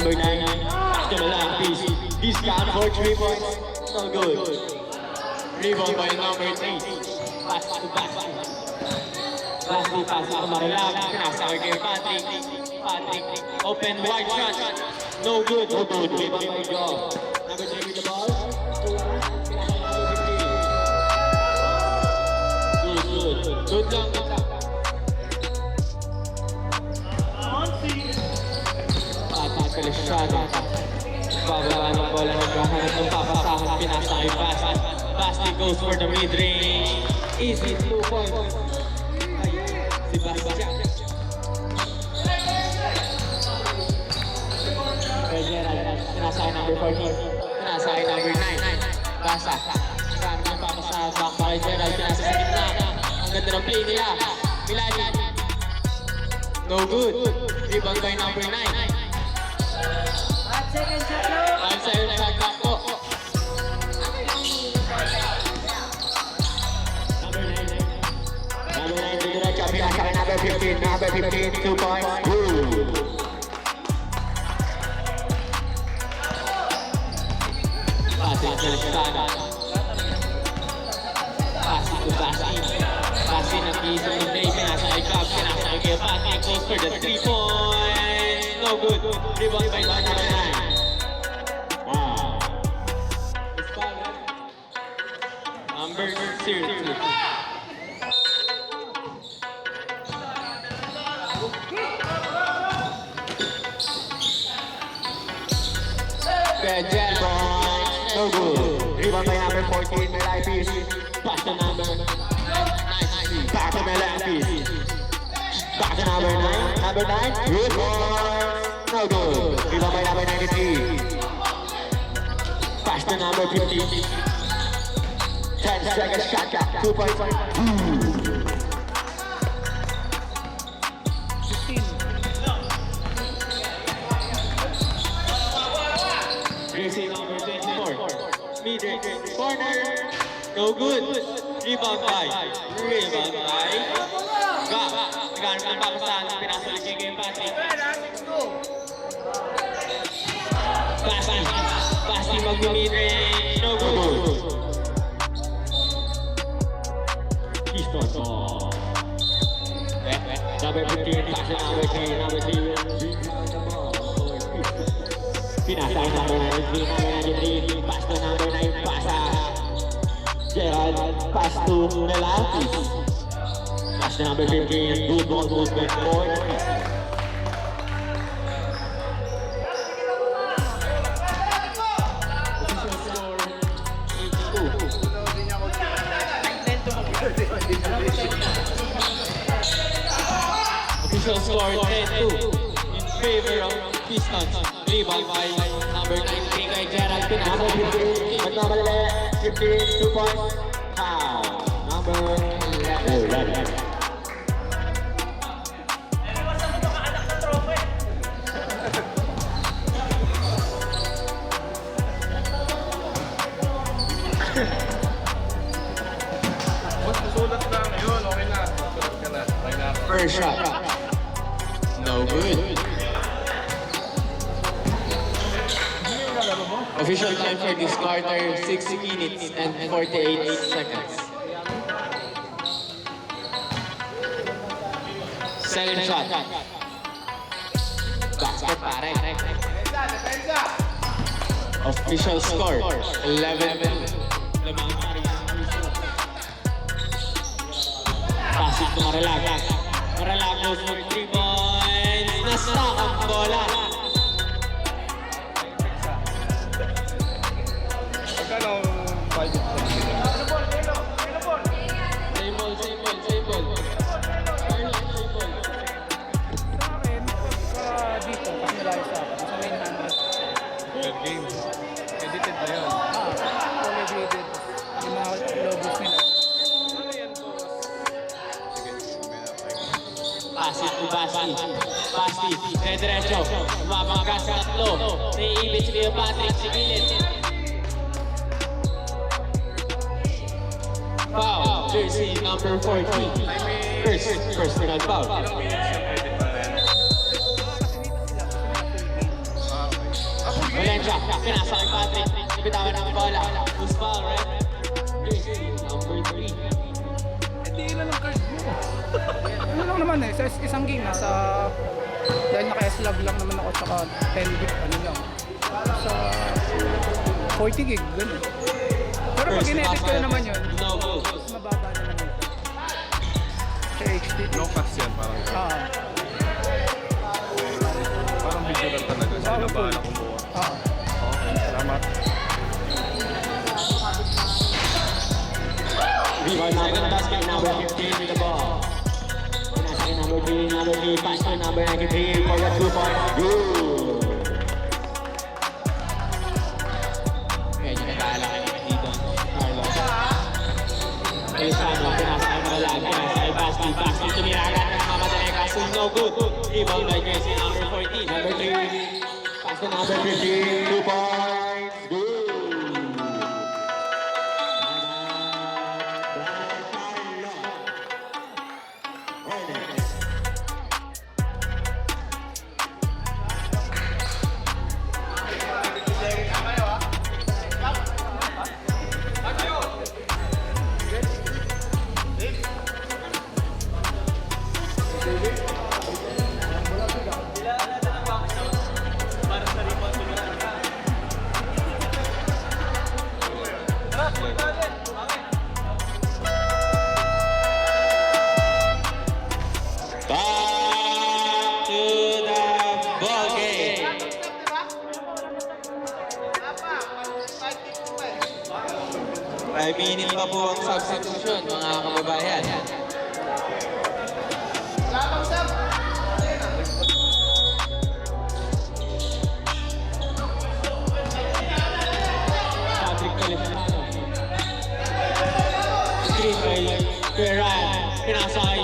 Number 9, after the last piece. Discount for 3 points. So good. Rebound by number 3. Pass to Basti. Pass to Marilag. Pinasakay kay Patrick. Open wide shot. No good. Rebound by Joe. Number 3 with the ball. Good lang. Kalisyado. Bababa ng bola, naghahanap ng papasahan, pinasa kay Basti. Basti goes for the mid-range. Easy 2 points. Si Basti. Kay Gerald, pinasa kay number 14. Pinasa kay number 9. Basta. Marami ng papasahan. Back pa kay Gerald, pinasa sa gitna. Ang ganda ng play nila. Milani. No good. Rebound by number 9. 5 seconds shot clock. 5 seconds shot clock po. Number 9, diretso. Pinasa kay number 15. Number 15, 2 points. Good. Passing to Lestana. Passing to Basti. Basti nag-iisa ng play. Pinasa kay Cobb. Pinasa kay Patrick. Goes for the 3 points. No good. Rebound by number 9. Number 0. Good boy. No good. Rebound by number 14, Melapis. Pass to number 9. Back to Melapis. Back to number 9. Number 9. Good boy. No good. Rebound by number 93. Pass to number 15. 10 seconds shot clock. 2 points. 15. Gracie number 24. Mid-range. Corner. No good. Rebound by. Gap. Naghanap ng papasahan. Pinasulit kay Game Patrick. Basti mag-mid-range. No good. Number 15, pass to number 3. Number 3 pinasa kay number 93. Pass to number 9. Pasa Gerald. Pass to Melapis. Pass to number 15. Good ball movement for official score 10-2 in favor of Pistons. Rebound by number 93 kay Gerald. Pinasa 15. Magmamalala 15, 2 points. Foul. Number 11. Sulat lang yun, okay na. Sulat ka na. First shot. No good. Official time for this quarter, 6 minutes and 48 seconds. Second shot. Basket pare. Official score, 11. Pasig to Marilag. Marilag goes for 3 points. Na-stuck ang bola. Pagkano budget ko? Same ball. Sa akin, dito, kasi nalayo sa akin, sa 900. Per game. Edited na yun. Fully graded. Yung mga logos nila. Ano yan, boss? Sige, mamaya na tayo. Pasig to Basti. Diretso. Mapangkas sa tatlo. Naiibig si Patrick. Sigilid. Foul. Jersey number 14. Personal foul. Ilang minutes yung edit na yan? siya. Pinasa kay Patrick. Nabitawan ng bola. Who's foul, right? Number 3. Hindi ilan ang card mo. Ano lang naman eh, sa isang game nasa... Dahil naka-S-log lang naman ako tsaka 10 gig, ano lang. Sa 40 gig, gano'n. Pero pag in-edit ko na naman yun, No good. mas mababa na naman. Sa HD. No cuts yan, parang parang video lang talaga. Sa Oo, labahan full. na kumuha. Oo. Okay, salamat. Rebound second basket, number 15 with the ball. Pinasa kay number 3, pass to number 93 for the 2-point. Good! Medyo nag-aalala ka dito, Carlos. Elisano, pinasa kay Malalag, pinasa kay Basti, tumiragan ng mamadali, kaso no good. Rebound by Jesse, number 14, number 3. Pass to number 15, 2 points. Good! Back to the ball game. 5 minutes pa po ang substitution, mga kababayan. Patrick Califano. Screen by Ferran. Pinasay.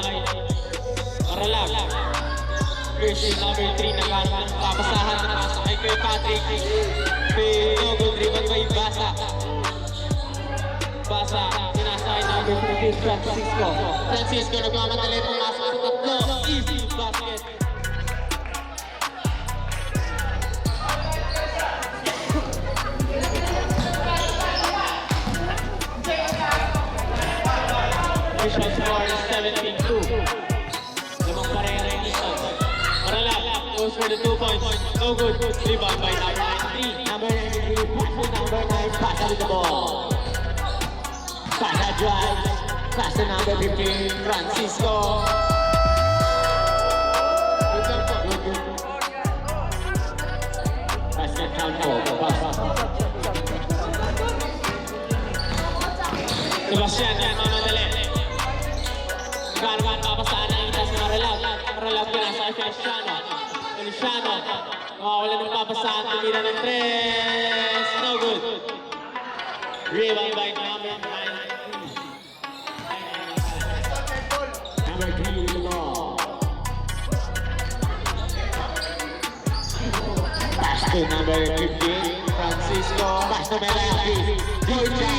Maralag. Version number 3 nagkaroon ng papasahan ng pasakay kay Patrick. Pinogo driven by Basa. Basa, pinasay number 15, Francisco. Francisco nagmamadali pumasok sa tatlo. Easy basket. Official score is 17-2. Lamang parehera yung distance. Maralag, goes for the 2 points. No good. Rebound by number 93. Number 93, pass to number 9, pass with the ball. Sana drive, pass to number 15, Francisco. Basket count for Sebastian, yan, mamadali. Nagkaraman, papasaan ang itas ng Maralag. Maralag, pinasa kay Feliciano. Feliciano, makawala ng papasaan, tumira ng 3. No good. Rebound by number 9. Number 3 with the ball. Pass to number 15, Francisco. Pass to Melaki. Good job.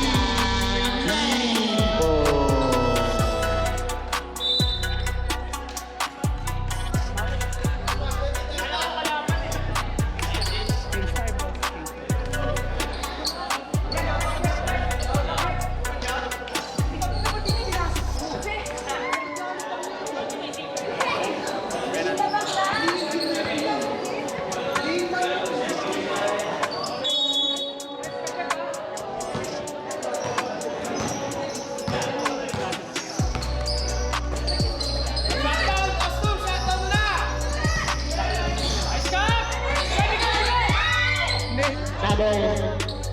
Number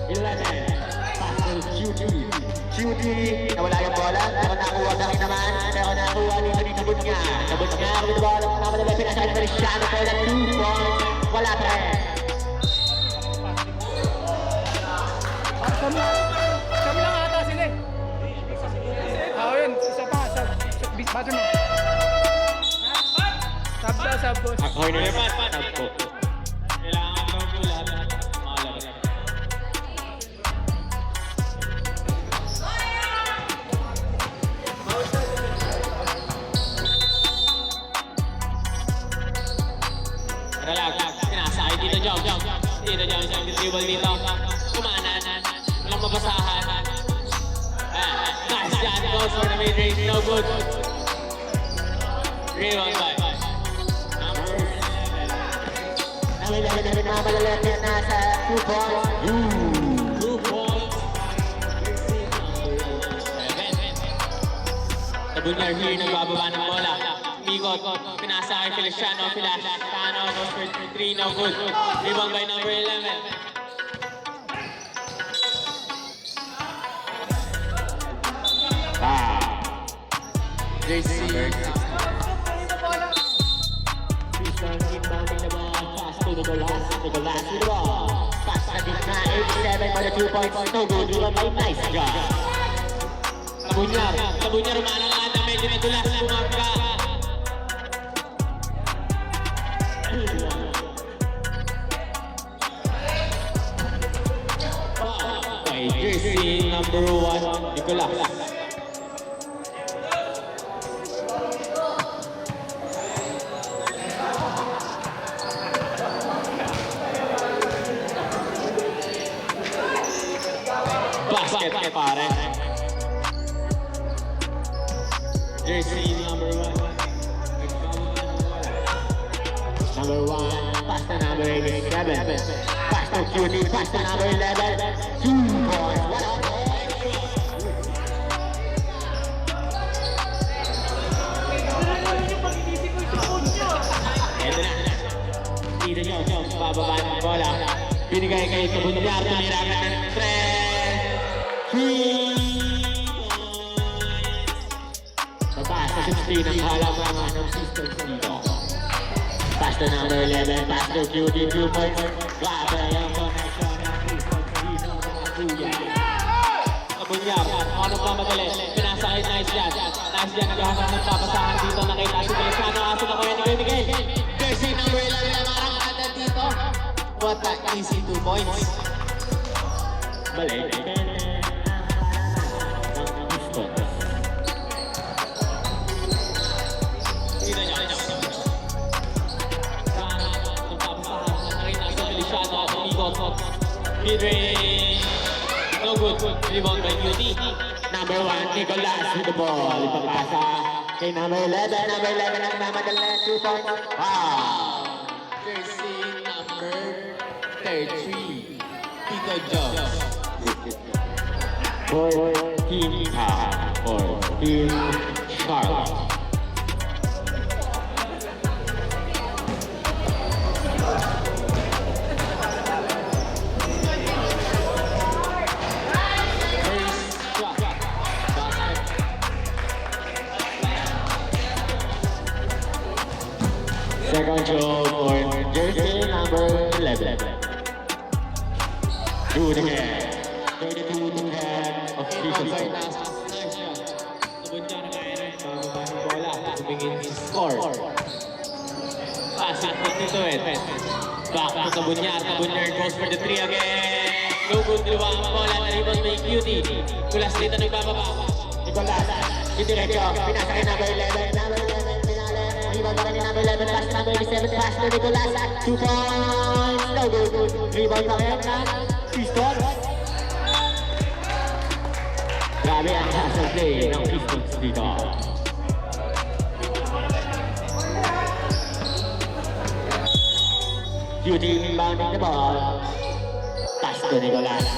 11, Pastor QT. QT, nawala yung bola, pero nakuha na rin naman, pero nakuha dito ni Nabut nga. Nabut nga, kapit yung bola, namadali, pinasa ni Feliciano for the 2 points. Wala pa rin. Kami lang ata sila eh. Yun, isa pa, buzzer mo. Sab boss. Corner pass, tab po. Kailangan lang po lahat. Makalabas. Relax, pinasakay dito, jump. Dito niya isang dribble dito. Kumanan. Walang mabasahan. Nice shot goes for the mid-range. No good. Rebound by number 11 na malalat yan nasa 2 points. 2 points. Tabunyar here, nagbababa ng bola. Migot, pinasa kay Feliciano, Feliciano goes for 3, no good. Rebound by number 11. JC. Nicolas with the ball. Pass to Gitna, 87 for the 2 points. No good, rebound by nice job. Tabunyar, umanang-ana, medyo nadulas, bumangga. Okay, jersey number 1, Nicolas. Basket pare. Jersey number 1. Number 1. Pass to number 87. Pass to QT. Pass to number 11. 2 points. What a Ito na. Dito nyo. Bababa ng bola. Binigay kay Tabunyar. Tumiragan ng 3. Pass to 16 ang halaman ng Pistons dito. Pass to number 11, pass to QT, 2 points. Grabe ang connection ng Pistons dito mga kuya. Tabunyar, ano pa madali? Pinasakit, nice shot. Nice shot, naghahanap ng papasahan dito. Nakita si Feliciano, aso na kuya ni Miguel. Jersey number 11 ang marang agad dito. What an easy 2 points. Balik. Mid-range. No good. Rebound by QT. Number 1, Nicolas with the ball. Ipapasa kay number 11. Number 11 ang namadala na 2 points. Wow! Jersey number 33. Tito Jones. For Team Charlotte. Second show for jersey number 11. Do it again. 32 to 10 official score. Nice shot. Tabunyar na ngayon. Bababa ng bola. Tumingin score. Pass it to it. Back to Tabunyar. Tabunyar goes for the 3 again. No good. Diba ang bola. Naribos may QT. Kulas dito nagbababa. Nicolas. Diretso. Pinasa kay number 11. Number 11. Rebound pa rin number 11, pass number 87, pass to Nicolas, 2 points, no good. Rebound pa rin ng Pistons. Grabe ang hustle play ng Pistons dito. QT inbounding the ball. Pass to Nicolas.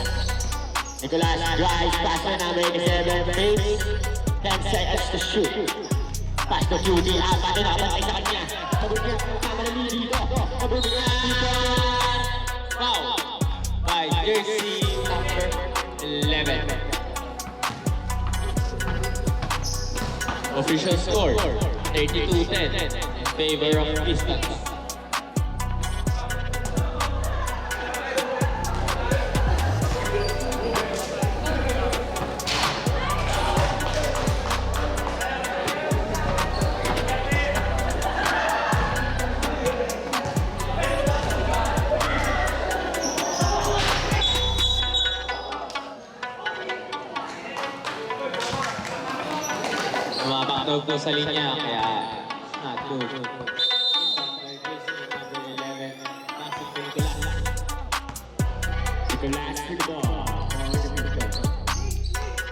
Nicolas drives, pass to number 87, fakes, 10 seconds to shoot. Pass to QT, apat na naman ay sa kanya. Tabunyar, tama na dito. Tabunyar! Foul by jersey number 11. Official score, 32-10 in favor of Pistons. Mabakdog po sa linya, kaya not good. Number 11, Pasig Nicolas. Nicolas with the ball.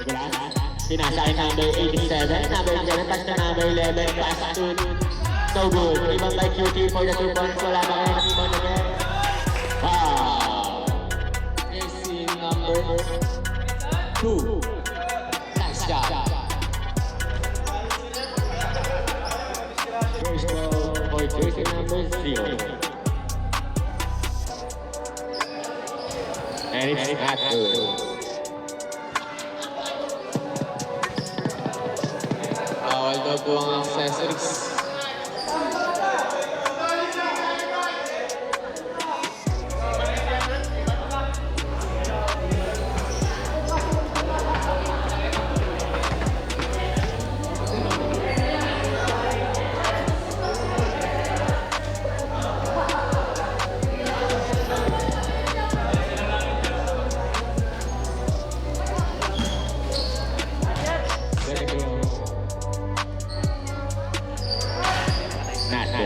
Nicolas. Pinasa ay number 87. Number 11. Pass to number 11. Pass to no good. Rebound by QT for the 2 points. Wala pa kayo rebound again. Wow. Jersey number 2. Nice job. First ball for jersey number 0. And it's not good. Bawal daw po ang accessories.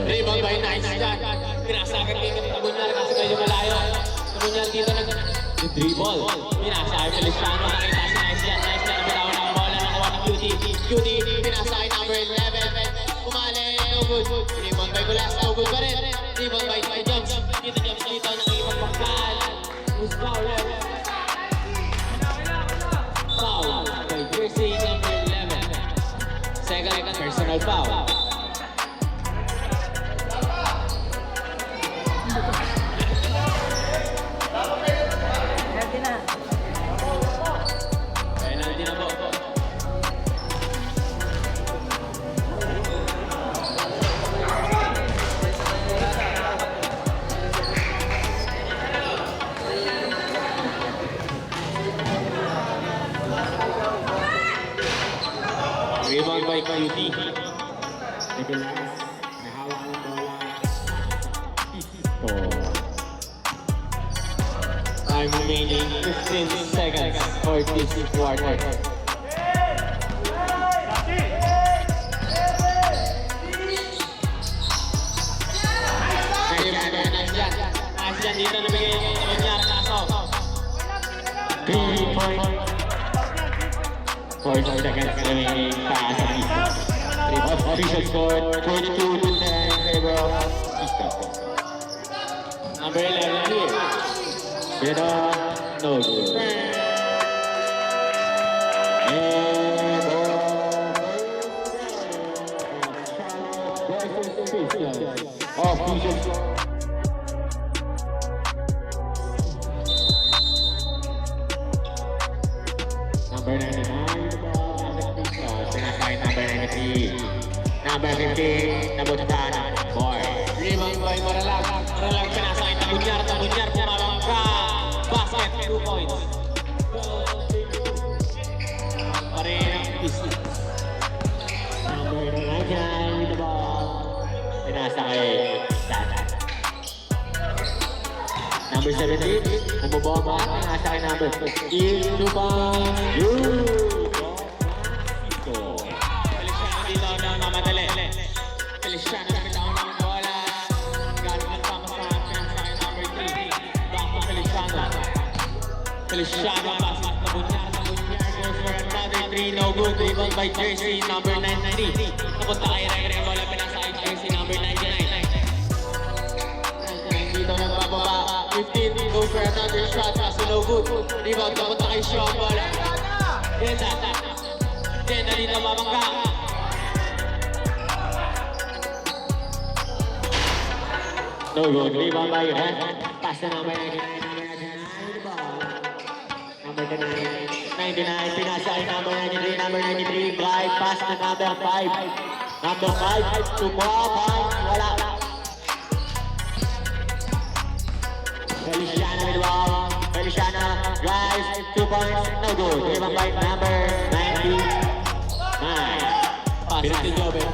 Rebound by Nice dyan. Pinasagad kayo ng Tabunyar kasi medyo malayo. Tabunyar dito nag-dribble. Pinasa ay Feliciano. Nakita si Nice dyan. Nice dyan. Nabitawan ang bola. Nakuha ng QT. QT. Pinasa ay number 11. Kumali. No good. Rebound by Gulas. No good pa rin. Rebound by Jones. Dito Jones dito. Nakikipag pagkaan. Who's foul? Foul by jersey number 11. Second personal foul. Penalty na po. Rebound by QT. Nicolas, nahawak ng bola. Time remaining 15 seconds for this quarter. Nice dyan dito nabigay yung Tabunyar kaso. 3 point. 4 seconds remaining pass ang East. Official score 22 to 10 in favor of East. Number 11 here. Pero no good. And official score. Number 99, the ball, pinasay number 93. Number 15, nabutan, boy. Rebound by Maralag. Maralag pinasay, Tabunyar, Tabunyar, pumabang ka. Basket, 2 points. Pareho ang PC. Number 99 with the ball. Pinasa kay Tata. Number 17, namubomba, pinasa kay number 15, Lupang, Feliciano dito na mamadali. Feliciano na bitaw ng bola. Galing ng tama sa pinasa kay number 3. Back to Feliciano. Feliciano, pasok na Tabunyar. Tabunyar goes for another 3, no good. Rebound by jersey number 93. Napunta kay Ray bola, pinasa kay jersey number 99. Dito nagbababa. 15, go for another shot, kaso no good. Rebound, napunta kay Sean, bola. Jenda dito mabangga. No good, rebound by Red. Pass to number 99, number 99, the ball. Number 99, pinasa kay number 93, number 93, drive, pass to number 5. Number 5, tumapang, wala. Feliciano with the ball. Feliciano drives, 2 points, no good. Rebound by number 99. Pass to Jobe.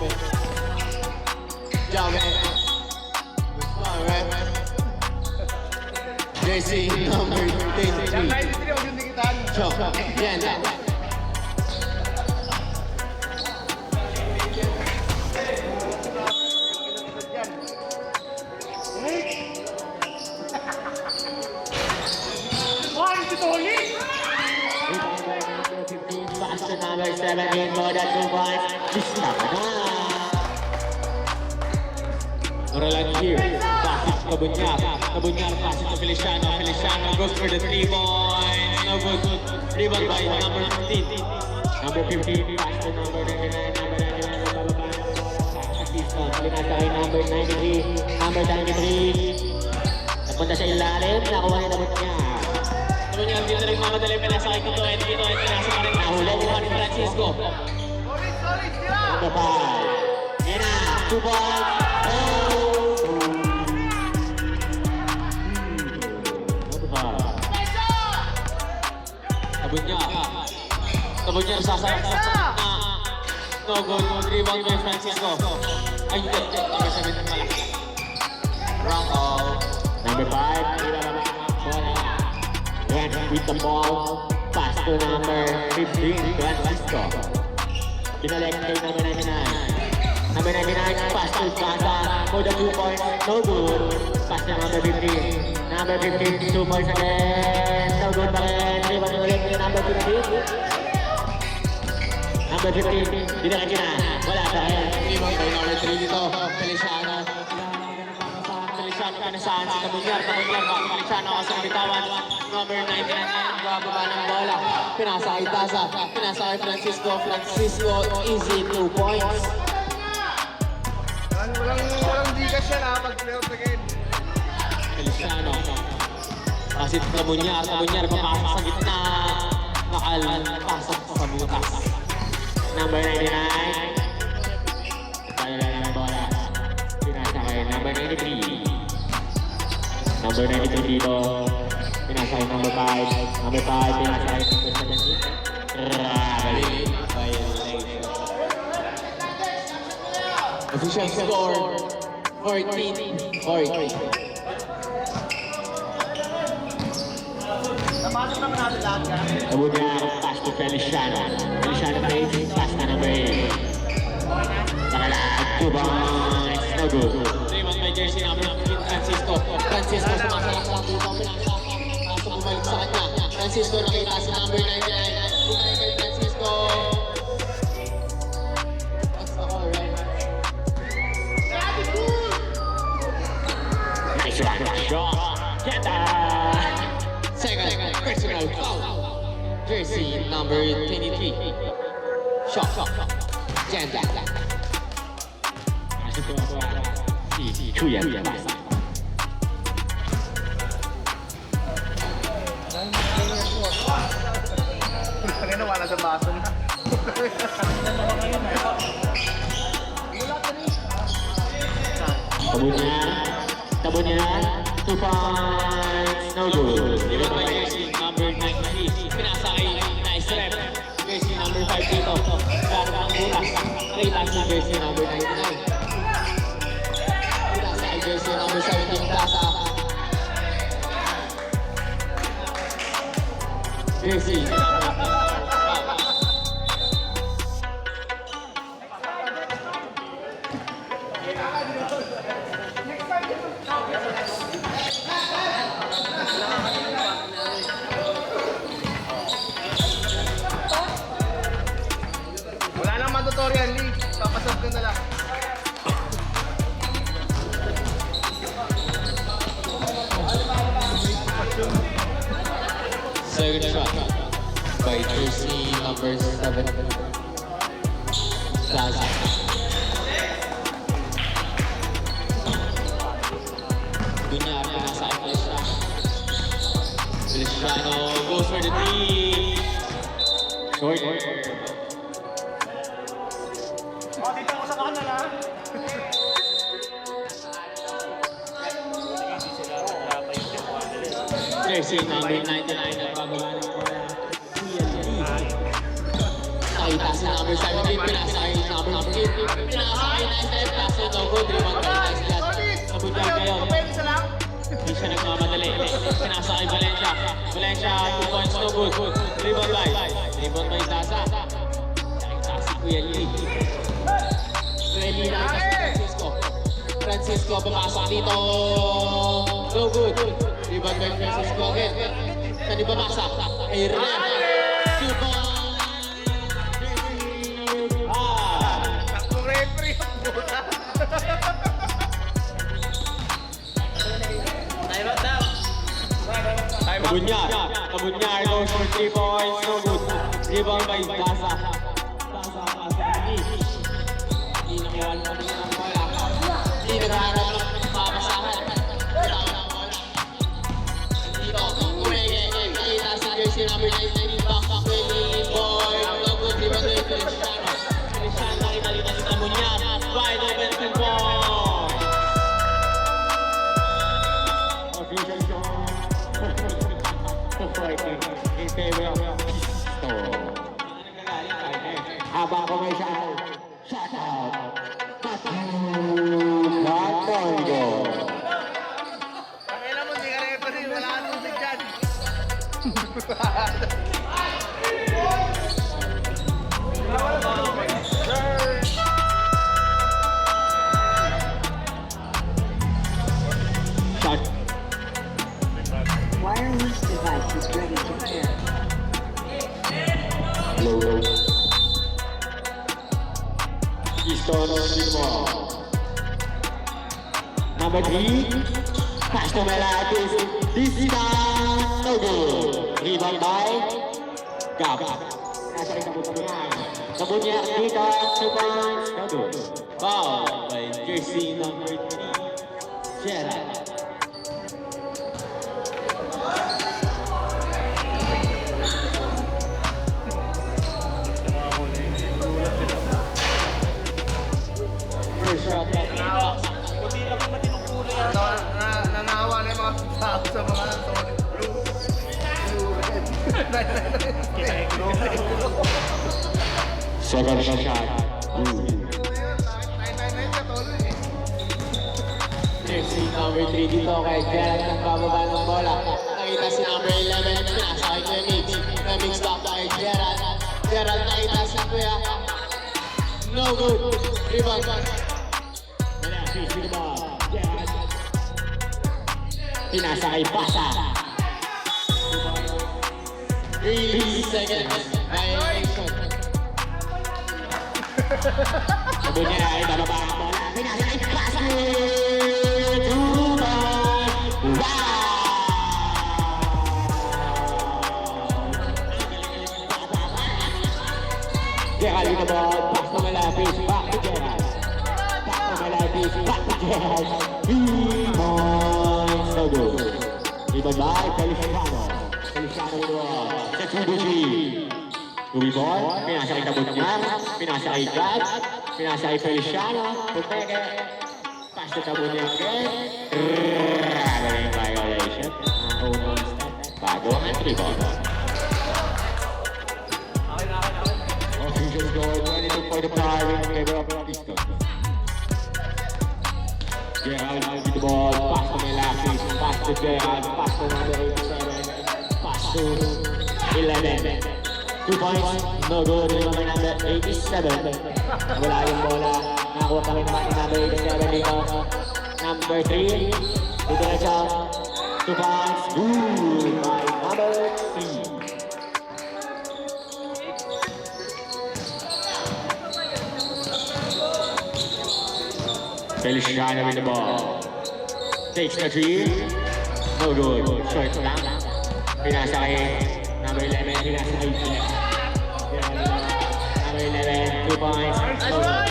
Jobe. Jersey number 23. Chok. Yan. number 17 for the 2 points. Stop na. Moralan here. Passes to Bunyar. Bunyar passes to Feliciano. Feliciano goes for the 3 points. No good. Rebound by number 15. Number 15 pass to number 99. Number 99 bababa. Pinasa kay number 93. Number 93. Napunta sa ilalim. Nakuha ni Bunyar. Bunyar dito rin mamadali. Pinasa kay Tito. Tito pinasa pa rin. Nahuli ni Francisco. Number 5. Yan na. 2 points. Bunyar sasarap na no goal, rebound by Francisco. Ay, hindi. Number 7 pala. Wrong call. Number 5. Bola. Grant with the ball. Pass to number 15, Francisco. Pinalek kay number 99. Number 99, pass to Gaza for the 2 points. No good. Pass to number 15. Number 15, 2 points again. No good pa rin. Rebound ulit kay number 15. Number 15, dinakit na. Wala pa rin. Rebound by number 3 dito. Feliciano. Feliciano pinasaan si Tabunyar. Feliciano kasi nabitawan. Number 99, bababa ng bola. Pinasa kay Taza. Pinasa kay Francisco. Francisco, easy 2 points. Walang digas yan ha, pag-playoff again. Feliciano. Kasi Tabunyar. Tabunyar papasok sa gitna. Pasok sa butas. Number 99. Pala ng bola. Pinasa kay number 93. Number 93 dito. Pinasa kay number 5. Number 5. Pinasa kay number 17. Grabe. Violation. Official score 14-40. Kemudian pass to Feliciano. Feliciano plays pass na number 8. Nakalag 2 points. No good. Rebound by jersey number 15, Francisco. Francisco sumasalak lang dito. Pinasa bumalik sa kanya. Francisco nakita si number 99. Bumalik kay Francisco. What's the call, right? Nice one. Shot. Get that. Second personal foul. Jersey number 23. Shot. Janda. Si Chuyan. Kanina wala sa baso na. Tabunya. 2 points. No good. Rebound by jersey number 93. Pinasa kay nice rep. Jersey number 5 dito. Klaro ng butas. Repass ng jersey number 99. Pinasa kay jersey number 17. Plaza. Jersey number 9. Wala nang tutorial Lee. Papasok ka na lang. Second shot by jersey number 7. Plaza. Bunyar pinasa kay Feliciano. Feliciano goes for the 3. Short. Dito ako sa kanan ha. Jersey number 99 ang bababa ng bola. Nakita si number 17, pinasa kay number 15. Pinasa kay 99, pass no good. Rebound by nice lad. Nabudyar kayo. Hindi siya nagmamadali. Pinasa kay Valencia. Valencia, 2 points no good. Rebound by Taza. Nakita si Kuya Lee. Kuya Lee nakita si Francisco. Francisco papasok dito. No good. Rebound by Francisco again. Saan ibabasa? Ay Rem. 2 points. Kabunyar. Kabunyar goes for 3 points. No good. Rebound by Dasa. Dasa passes. Hindi nakiwan pa rin ang bola. Hindi naghahanap ng papasahan. Bitawan ang bola. Dito. Umenge. Kita sa jersey number 19. Back with Lily Boy. No good. Rebound by Feliciano. Feliciano nakita si Kabunyar. Wide open 2 points. Official score. Fighting in favor of Pisto. Habang commercial, shut out. Batongo. Pakailan mo, hindi ka referee. Wala kang tubig dyan. Shot. Wireless device is ready to pair. Low. Pisto no Number 3. Pass to Melatis. This time, no good. Rebound by Gab. Nasa rin Kabunyar. Kabunyar dito, 2 points, no good. Foul by jersey number 3, Gerald. First shot by Inox. Nanawa na yung mga tao sa mga Second shot. Jersey number 3 dito kay Gerald ang bababa ng bola. Nakita si number 11, pinasakay ko yung mix. Na-mix back kay Gerald. Gerald nakita si Kuya. No good. Rebound. Malapit with the ball. Gerald. Pinasakay pasa. 3 seconds. Violation. Kabunyar ay bababa ang bola. Pinasakay pasa. Gerald with the ball, pass to Malapis, back to Gerald. Pass to Malapis, back to Gerald. 3 points, no good. Rebound by Feliciano. Feliciano with the ball. Sa 2-2-3. Ruby ball, pinasa kay Kabunyar, pinasa kay Gad, pinasa kay Feliciano, Pupeke. Pass to Kabunyar again. Rattling violation. Almost bago ang 3 ball. Official score 22.5 in favor of Pisto. Gerald with the ball, pass to Melakis, pass to Gerald, pass to number 87, pass to 11. 2 points, no good, number 87. Wala yung bola, nakakuha pa rin naman yung number 87 dito. Number 3, dito na siya. 2 points, good by number 3. Feliciano with the ball. Takes the 3. No good. Short lang. Pinasa kay number 11. Pinasa kay number 11. 2 points. No good.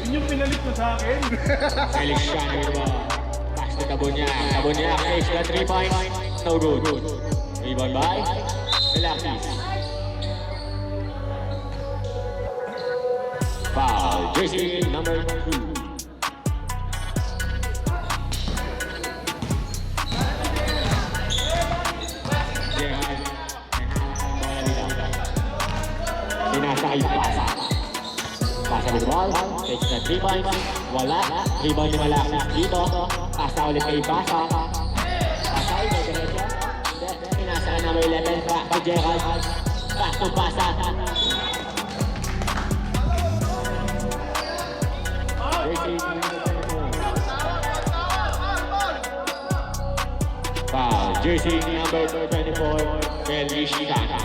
Yun yung pinalit mo sa akin. Feliciano with the ball. Pass to Kabunyar. Kabunyar takes the 3 points. No good. Rebound by Melakis. Foul, jersey number 2. Gerald, pinasa kay Pasa. Pasa with the ball, takes the 3 points. Wala, rebound ni Malakis dito. Pasa ulit kay Pasa. Pasa ulit kay Gerald. Pinasa kay number 11, back to Gerald. Back to Pasa. jersey number 24, Feliciano.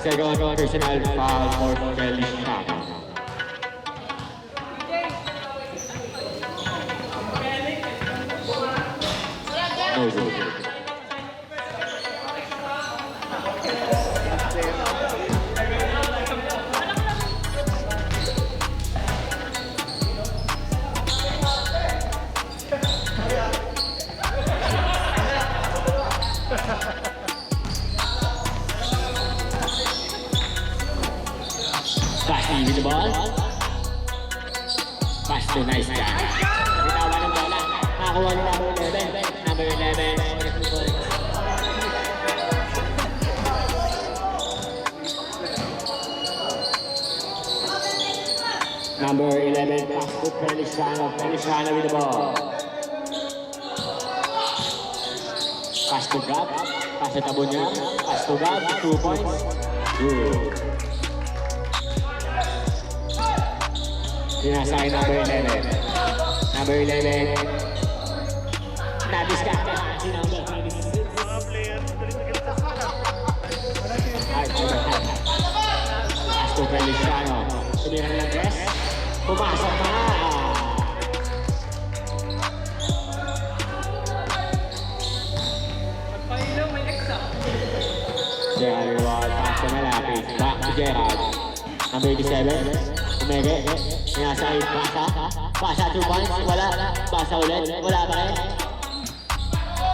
Second personal foul for Feliciano. No good. Basti with the ball. Basti, nice guy. Bitawan ng bola. Nakakuha ni number 11. Number 11. Number 11, pass to Feliciano. Feliciano with the ball. Pass to Gab. Pass to Tabunya. Pass to Gab. 2 points. Good. Sinasay number 11. Number 11. Nadiskarte si number 26. Pass to Feliciano. Sumiran ng press. Pumasok na. Pailaw, may extra. Gerald Wall. Pass to malapit. Back to Gerald. Number 87. Umege. Sinasay. Pasa. Pasa 2 points. Wala. Pasa ulit. Wala pa rin.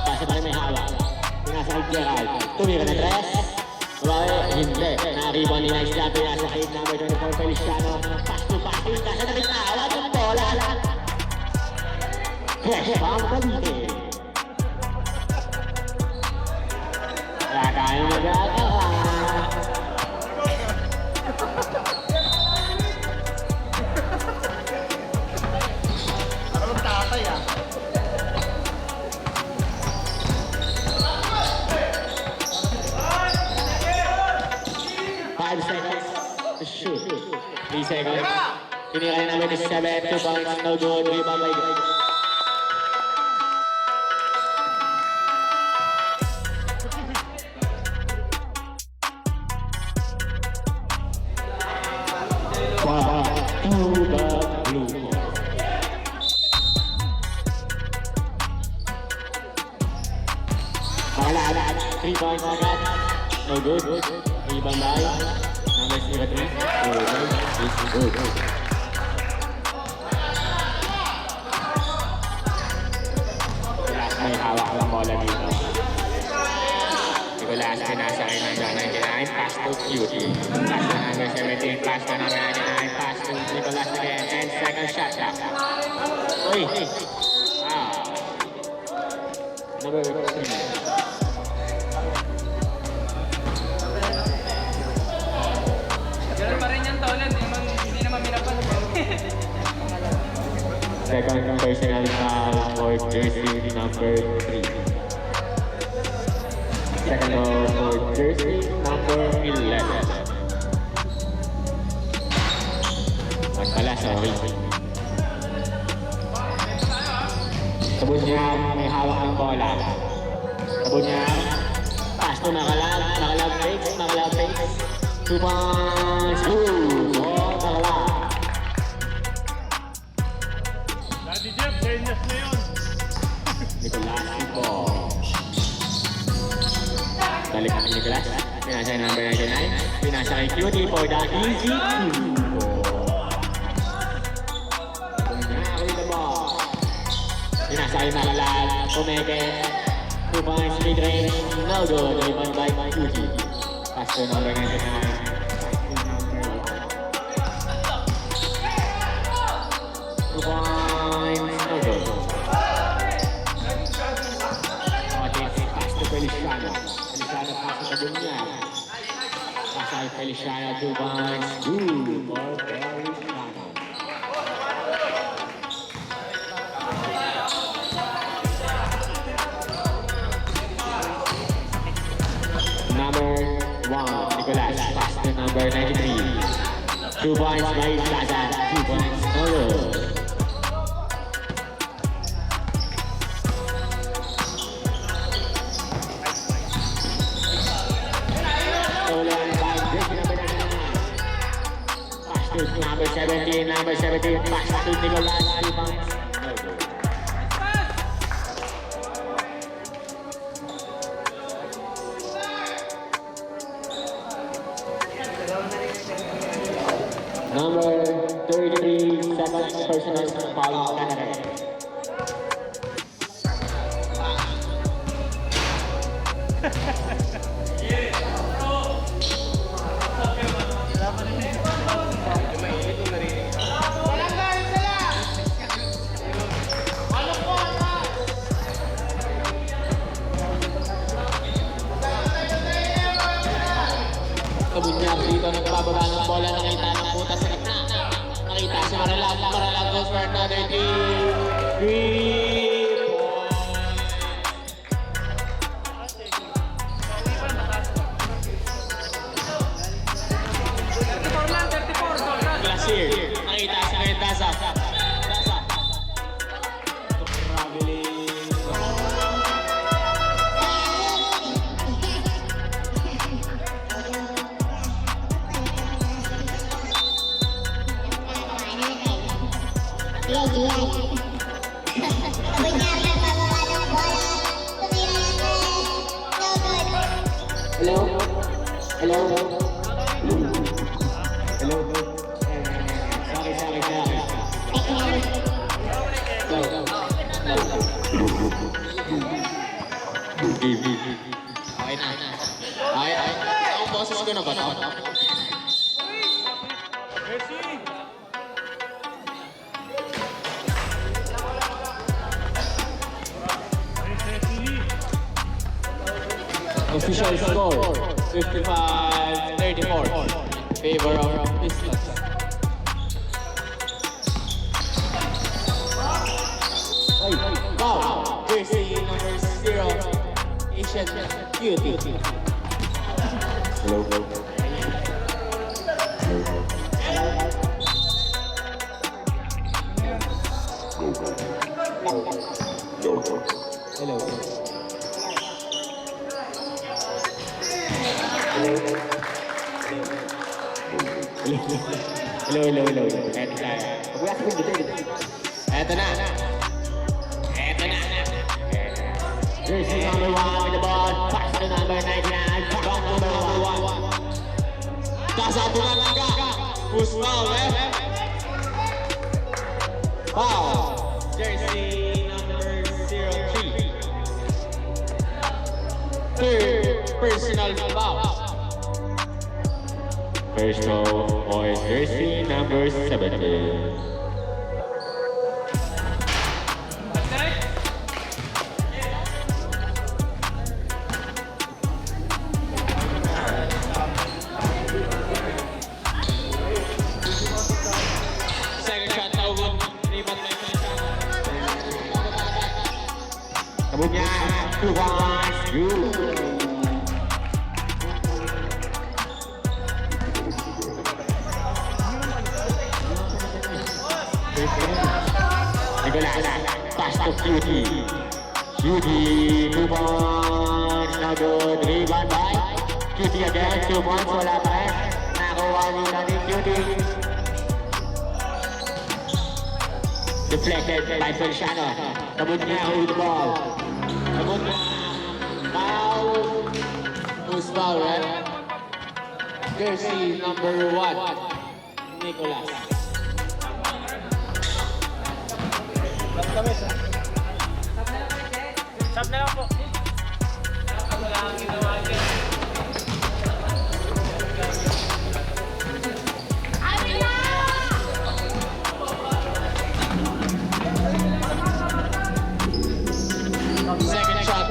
Pasa pa rin may hawak. Sinasay Gerald. Tumira ng press. Hindi. Nakariban ni Nice Jump. Sinasay number 24 Feliciano. Pass to Pati. Kasi nakitawag yung bola. Fresh bomb Cavite. Wala tayong magagawa. Parang tatay ah. Five seconds to shoot. 3 seconds. Tinira na namin ni 7. 2 points. No good. Rebound by Greg. To the blue. Wala. 3 points agad. No good. Rebound by number 03. It's good. May hawak ang bola dito. Nicolas Pinasakay ng 99. Pass to Cutie. Pass to number 17. Pass to number 99. Pass to Nicolas again. And second shot. Uy! Wow. Number 3. Ganun pa rin yung tolan, hindi naman minapansin. Second personal foul for jersey number 3. Second for jersey number 11. At pala, sorry. Sabon niya, may hawak ng bola. Sabon niya, pass to Makalab fakes. 2 points. Makalab. Daddy Jeff, genius na yun. Nicolas po. Balik kami Nicolas. Pinasa yung number 99. Pinasa kay Cutie for the easy 2. Nakakali the ball. Pinasa yung Makalab. Umeke. 2 points. Mid-range. No good. Rebound by Cutie. Pass to number 99. Feliciano. Feliciano pass sa dunya. Pass ay Feliciano 2 points. Good for Feliciano. Number 1, Nicolas. Pass to number 93. 2 points by Plaza. 2 points. No good. Number 17, pass to Nicolas. 2 points. No good. Number 33, second personal foul, Canada. Kabunyag dito nagbababa ng bola, nakita ng puta sa gitna. Nakita si Maralag goes for another 3 Glacier, nakita si Ngayon Dasa. Hello? Sorry. Okay na. Ay. Ang boses ko na ba to? Official score, 55-34, favor of Pistons. Wow, jersey number 0, Asian Beauty. Hello. Hello. Eto na. Jersey number 1 with the ball. Pass to number 99. Back to number 1. Kasabukan naga. Who's foul, Foul. Jersey number 03. Third personal foul. Personal on jersey number 17. Second shot, no good. Rebound by Pistons. Kabunya, 2 points. Nicolas, pass to Cutie. 2 points, no good. Rebound by Cutie again, 2 points, wala pa rin. Nakuha nila ni Cutie. Deflected by Feliciano. Kabunya with the ball. Kabunya, foul. Who's foul, right? Jersey number 1, Nicolas. Stop na lang po. Second shot.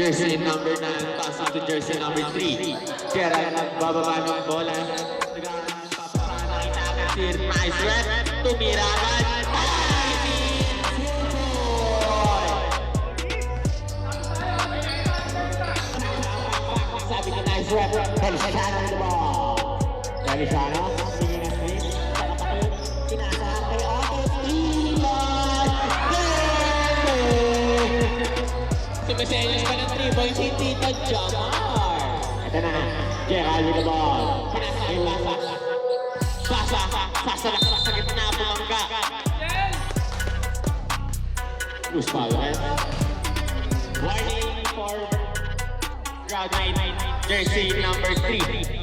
Jersey number 9, passing to jersey number 3. Kaya nagbababa ng bola. Nice rep. Tumira agad. Sabi ka nice rep. Feliciano with the ball. Feliciano, sige na screen. Pinasa kay Otis Iman! Sumisenyas pa ng 3 points si Tito Jomar. Ito na, Gerald with the ball. Pinasa kay Pasa. Pasa na sa gitna, bumangga. Loose foul, right? Warning for crowd night, jersey number 3.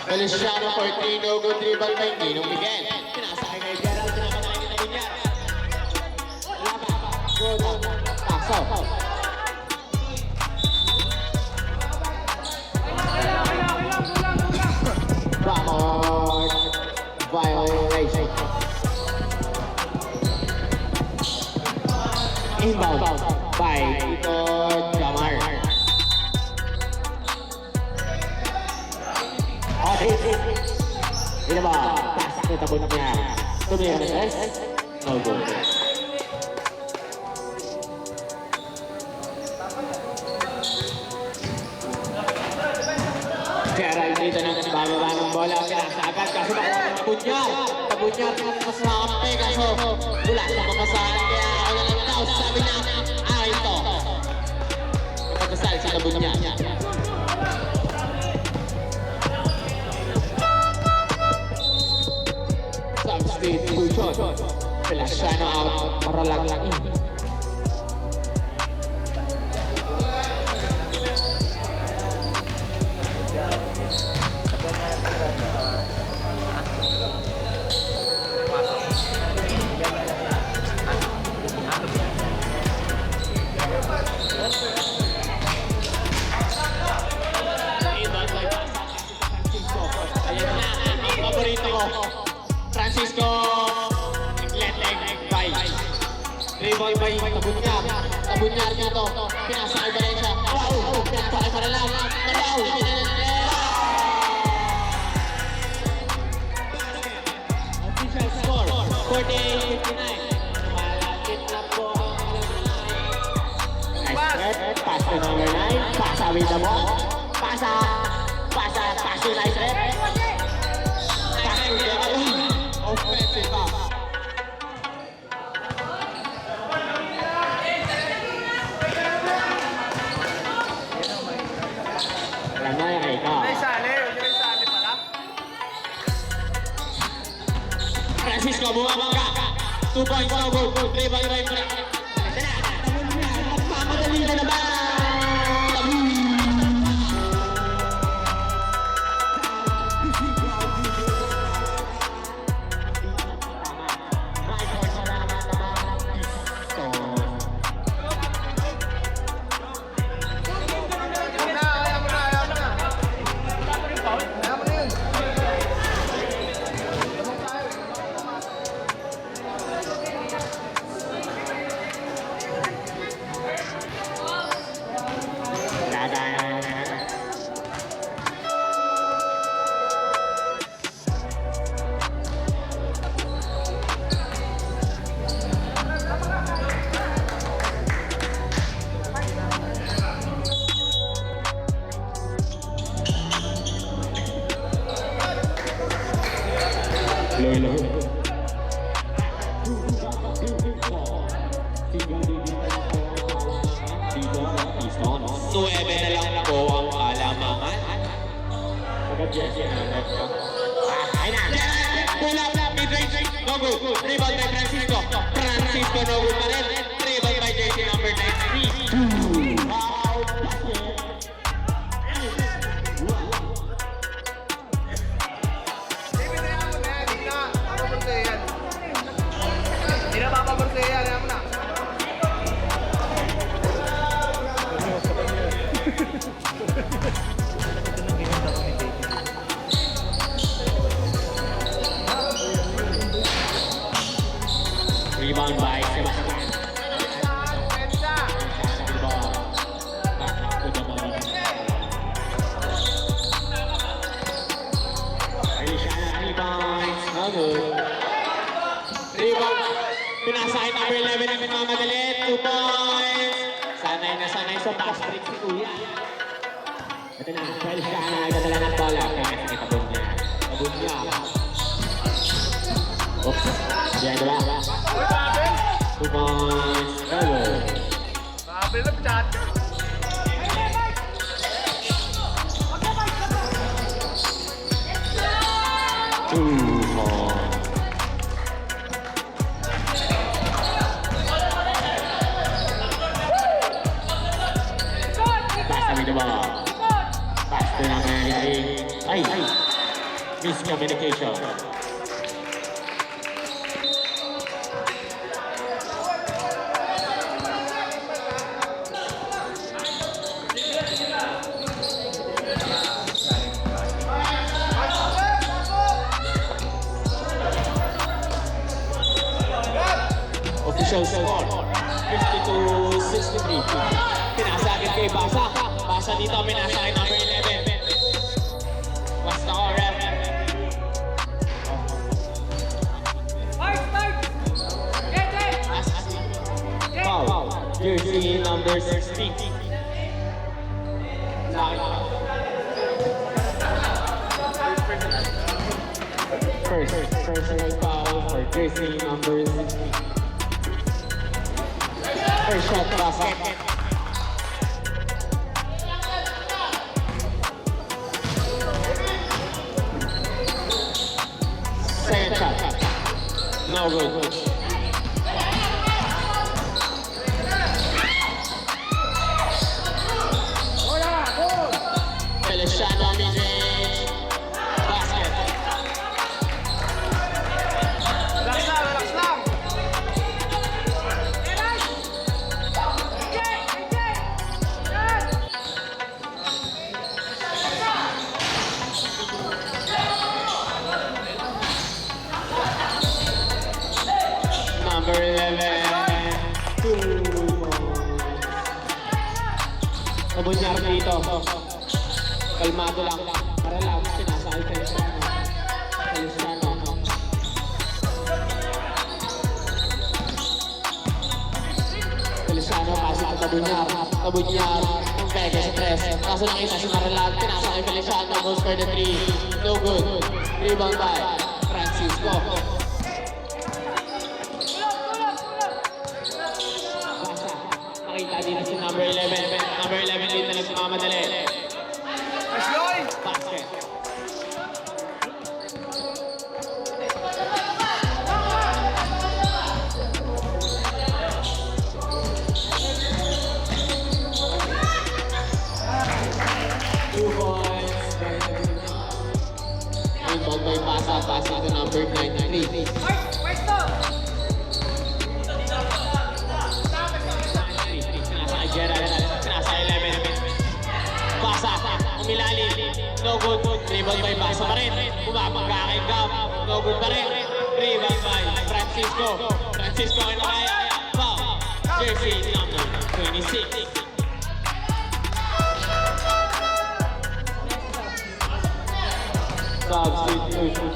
Feliciano Fortino, good dribble by Ninong Miguel. Pinasakay kay Gerald, pinapatayin kita Bunyar. Wala pa. Good. Paso. Ramos. Violation. Inbound by Tito Jomar. Ini ba? Pass na tabon niya. Tumira na guys. No goal. Gerald dito na bababa ng bola. Pinasagad kaso nakuha ng Tabunyar. Tabunyar mas nakakampi kaso wala sa mamasahan. Kaya ako na lang daw. Sabi niya, ito. Napagkasal sa Tabunyar. Substitution. Feliciano out para lang in. Paborito ko. Francisco Nagletleg by dribble by Tabunyar dito. Pinasa kay Valencia. Wow! Pinasa kay Maralag. Maraw! Official score 48-59. Malapit na po ang nice pass to number 9. Pasa with the ball. Pasa to nice red. Offensive pass. Ramaya kay ka. Francisco bumabangga. 2 points no goal. Dribble by Frank. Magmamadali na naman. Lolo. 9 na lang po ang alamangan. Ay na! Pull up! Mid-range! No good! Rebound by Francisco! Francisco no good pa rin! Rebound by jersey number 93! Wow! Hindi na papabor Rebound by Sebastian. Feliciano rebounds. No good. Rebound. Pinasahin number 11 ang pinamamadali. 2 points. Sanay na sanay sa fast break si Kuya. Ito na. Feliciano nagdadala ng bola. Kaya sige, tabon niya. Tabon niya. Oops. Diyan na ba? 2 points. No good. Sabi na, chat. Miscommunication. Official score, 52-63. Pinasagin kay Basa. Basa dito, pinasagin number 11. What's the score, ref? Foul. Jersey number 16. First personal foul for jersey number 16. First shot basket. Second shot. No good. Feliciano mid-range basket. Relax lang, relax lang. Number 11. 2 Nabunyar dito. Kalmado lang. Para lang. Sinasahal kayo sa Feliciano. Feliciano, pasok sa Tabunyar. Tabunyar. Yung peke sa tres. Kaso nakita si Maralag. Pinasa kay Feliciano. Goes for the 3. No good. Rebound by Francisco. Basa. Nakita dito si number 11. Number 11 dito na nagmamadali. Nice, Loy. Basket. Inbound by Basa. Basa to number 93. Sinasa kay Gerald. Sinasa 11. Basa. Umilali. No good. Rebound by Basa pa rin. Bumabangga kay Gab. No good pa rin. Rebound by Francisco. Francisco ay nakaya. Foul. Jersey number 26. Substitution.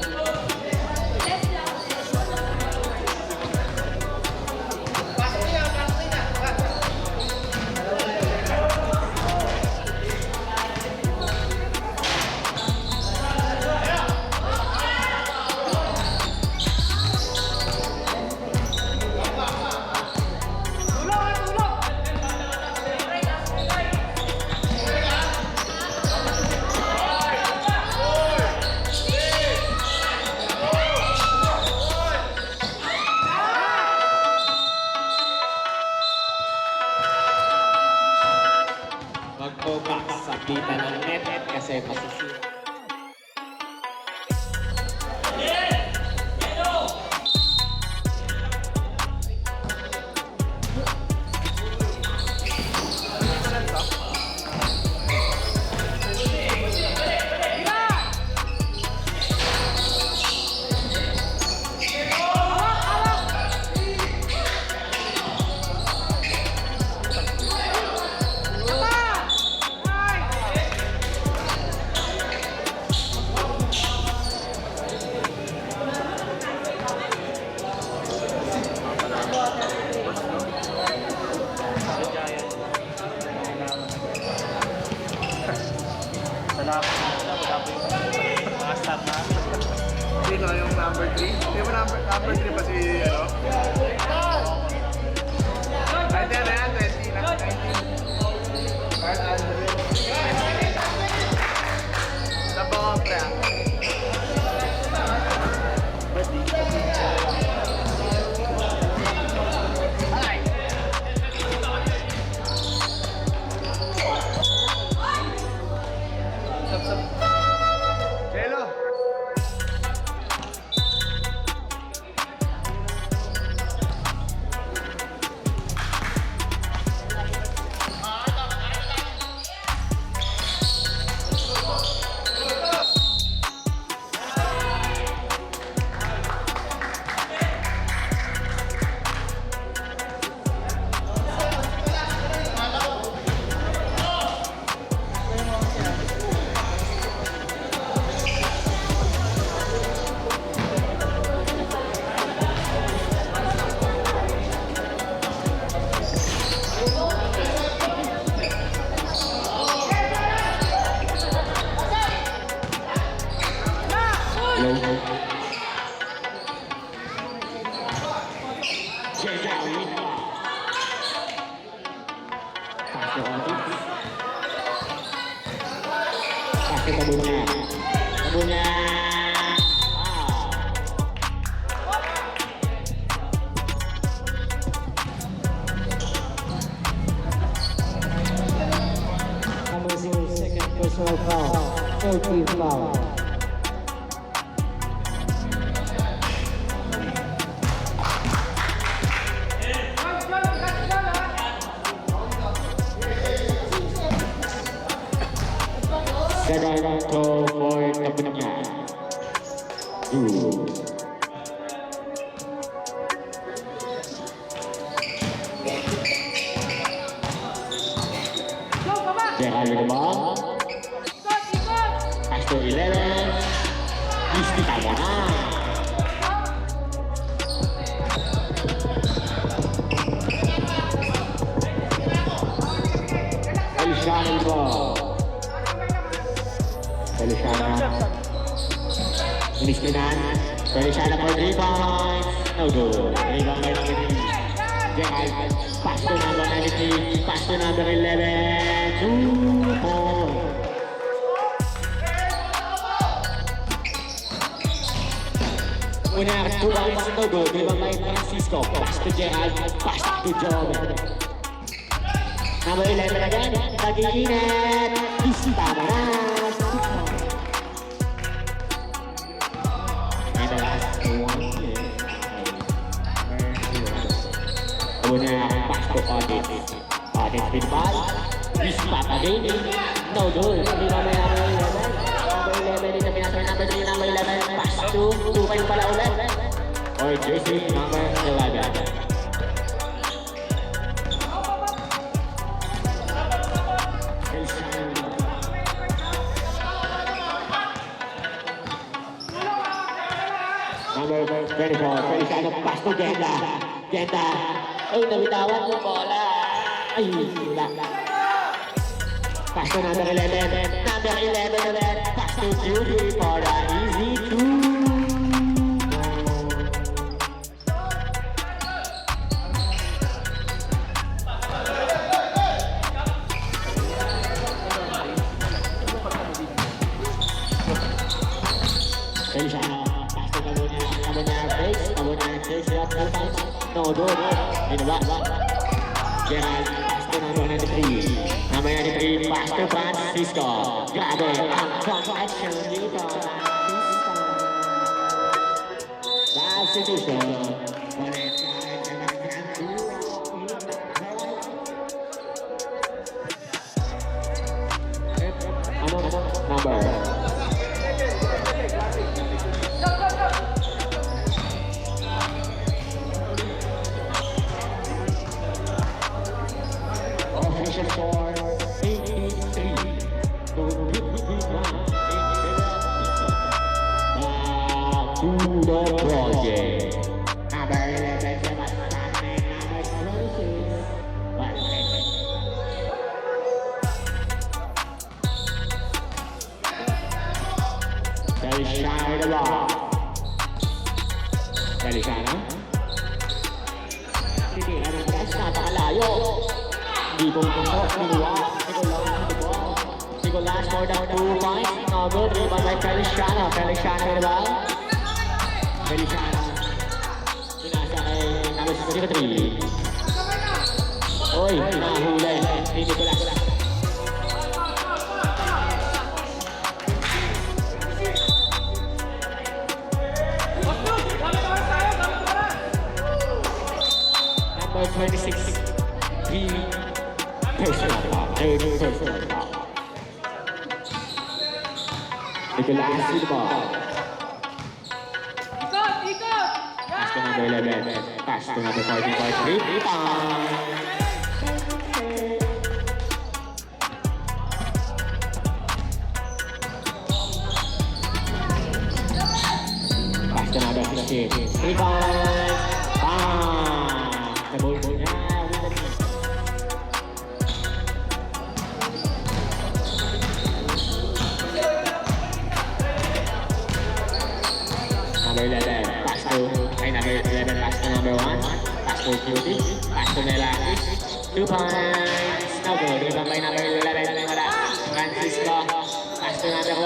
Sino pa si, ano? Ate, ano yan? 20 na, 19. Kahit Andrew. Sa bawang pre. Hello. Pasti tabunnya. Tabunnya. Number 0, second personal foul. 13 foul. Second to for tabunnya. 2. Gerald with the ball. Pass to 11. Isti Tabana. Feliciano with the ball. Feliciano. Listinan. Feliciano for 3 points. No good. Rebound by number 3. Gerald. Pass to number 93. Pass to number 11. 2 points. Una, 2 points. No good. Rebound by Francisco. Pass to Gerald. Pass to Job. Number 11 again. Nag-iinit. Isi Tabaras. And the last one is Una, pass to Audit. Audit with ball. Isi Papagay. No good. Rebound by number 11. Number 11 is the pinasar. Number 3, number 11. Pass to 2 points pala ulit. Or jersey number 11. Number 24, Feliciano, pass to Genda. Genda, ay, nabitawan yung bola. Ay, wala. Pass to number 11. Number 11 ulit. Pass to Judy for the easy 2. Feliciano, pass to Tabunya face, shot 2 times. No good. In the back. Gerald, pass to number 93. Number 93, pass to Francisco. Grabe, ang confection dito. Substitution. Number. Official score 83 to 51. To the project. Titira ng press, napakalayo. Hindi pumuntok, minuwa. Nicolas more than 2 points. No good, rebound by Feliciano. Feliciano with the ball. Feliciano. Pinasa kay number 63. Oy, nahuli. Ni Nicolas. Number 26. Personal foul. Third personal foul. Nicolas with the ball. Pass to number 11. Pass to number 14. Rebound. Pass to number 16. Rebound. Nabulbul niya. Number 11, pass to, number 11, pass to number 1, pass to Cutie, pass to Nelakis, 2 points, no good, rebound by number 11, wala, Francisco, pass to number 1,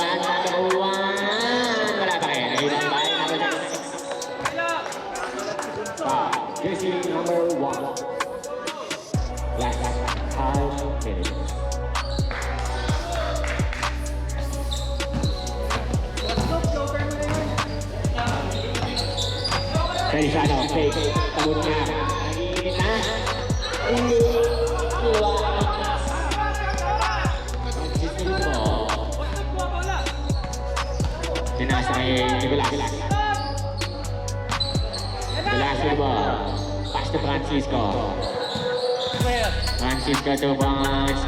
wala pa rin, rebound by number 26, jersey number 1, last 5 minutes. Feliciano, fake, tabut niya. Naginit na. Hindi. Luwas. Francisco. Dinasa kay Nicolas. Nicolas with the ball. Pass to Francisco. Francisco 2 points.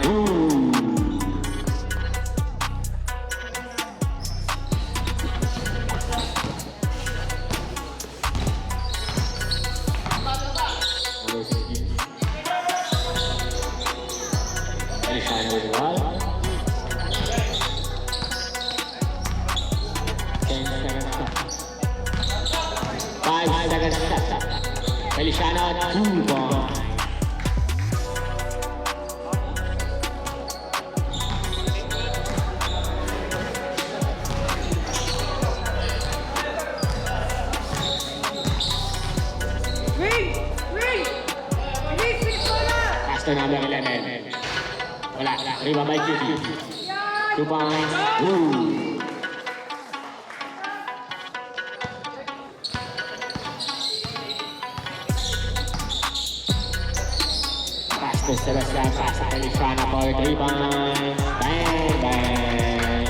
Feliciano with the ball. 10 seconds left. 5 seconds left. Feliciano 2 points. Pass to number 11. Wala. Rebound by Cutie. 2 points. Pass to Sebastian. Pass to Feliciano for 3 points. Bang, bang.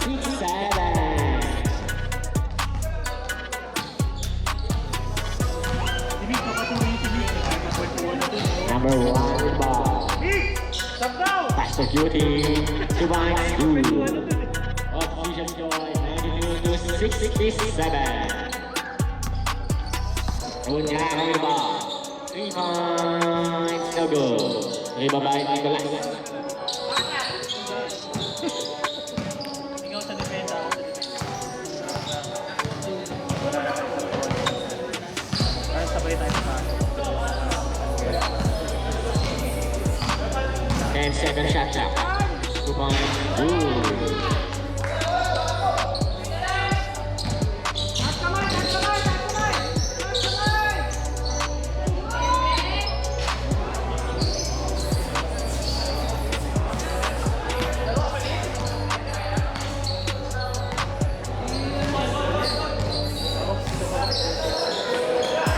6-7. Number 1 with ball. Pass to Cutie. 2 points. Official score 92-67. Punya with the ball. 3 points. No good. Rebound by Nicolas. And second shot clock. 2 points.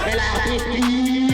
Kailangan 50.